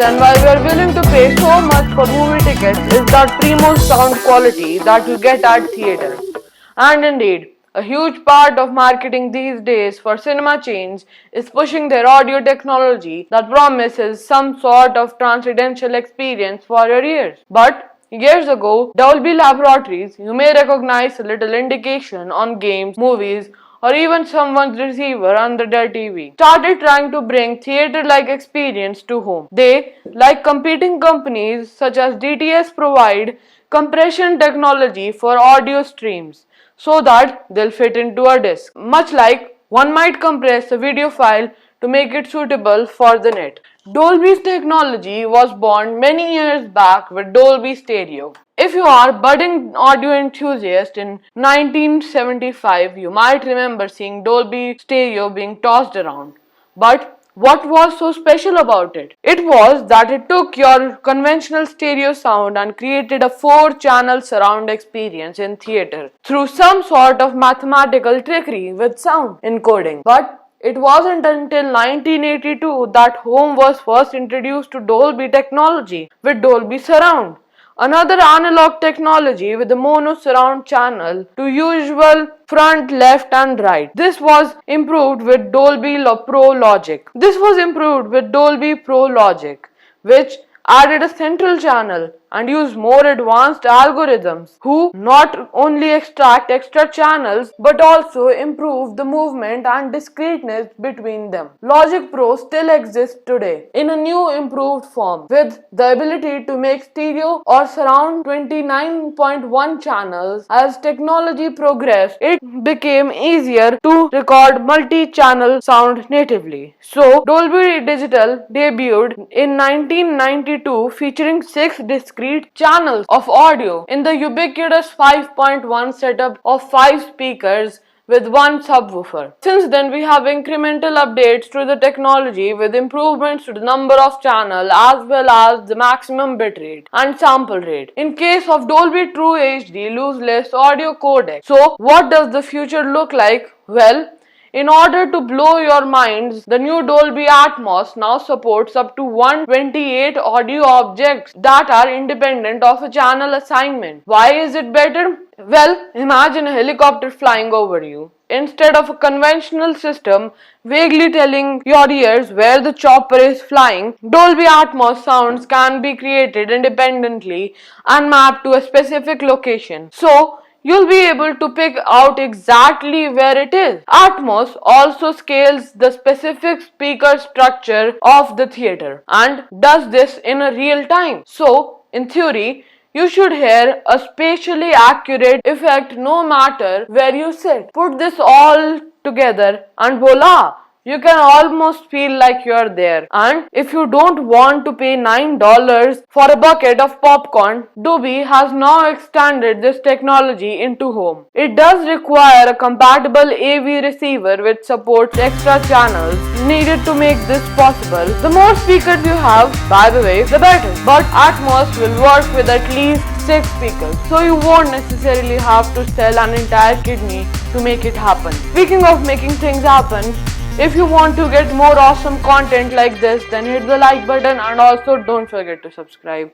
reason why we are willing to pay so much for movie tickets is that primo sound quality that you get at theatre. And indeed, a huge part of marketing these days for cinema chains is pushing their audio technology that promises some sort of transcendental experience for your ears. But years ago, Dolby Laboratories, you may recognize a little indication on games, movies, or even someone's receiver under their TV, started trying to bring theater-like experience to home. They, like competing companies such as DTS, provide compression technology for audio streams so that they'll fit into a disc. Much like one might compress a video file to make it suitable for the net. Dolby's technology was born many years back with Dolby Stereo. If you are a budding audio enthusiast in 1975, you might remember seeing Dolby Stereo being tossed around. But what was so special about it? It was that it took your conventional stereo sound and created a 4-channel surround experience in theater through some sort of mathematical trickery with sound encoding. But it wasn't until 1982 that home was first introduced to Dolby technology with Dolby Surround, another analog technology with a mono surround channel to usual front, left and right. This was improved with Dolby Pro Logic. Which added a central channel and used more advanced algorithms who not only extract extra channels but also improve the movement and discreteness between them. Logic Pro still exists today in a new improved form with the ability to make stereo or surround 29.1 channels. As technology progressed, it became easier to record multi-channel sound natively. So Dolby Digital debuted in 1992 featuring 6 discrete channels of audio in the ubiquitous 5.1 setup of 5 speakers with 1 subwoofer. Since then, we have incremental updates to the technology with improvements to the number of channels as well as the maximum bitrate and sample rate. In case of Dolby True HD lossless audio codec. So, what does the future look like? Well, in order to blow your minds, the new Dolby Atmos now supports up to 128 audio objects that are independent of a channel assignment. Why is it better? Well, imagine a helicopter flying over you. Instead of a conventional system vaguely telling your ears where the chopper is flying, Dolby Atmos sounds can be created independently and mapped to a specific location. So, you'll be able to pick out exactly where it is. Atmos also scales the specific speaker structure of the theater and does this in a real time. So, in theory, you should hear a spatially accurate effect no matter where you sit. Put this all together and voila! You can almost feel like you're there. And if you don't want to pay $9 for a bucket of popcorn, Dolby has now extended this technology into home. It does require a compatible AV receiver which supports extra channels needed to make this possible. The more speakers you have, by the way, the better. But Atmos will work with at least 6 speakers, so you won't necessarily have to sell an entire kidney to make it happen. Speaking of making things happen, if you want to get more awesome content like this, then hit the like button and also don't forget to subscribe.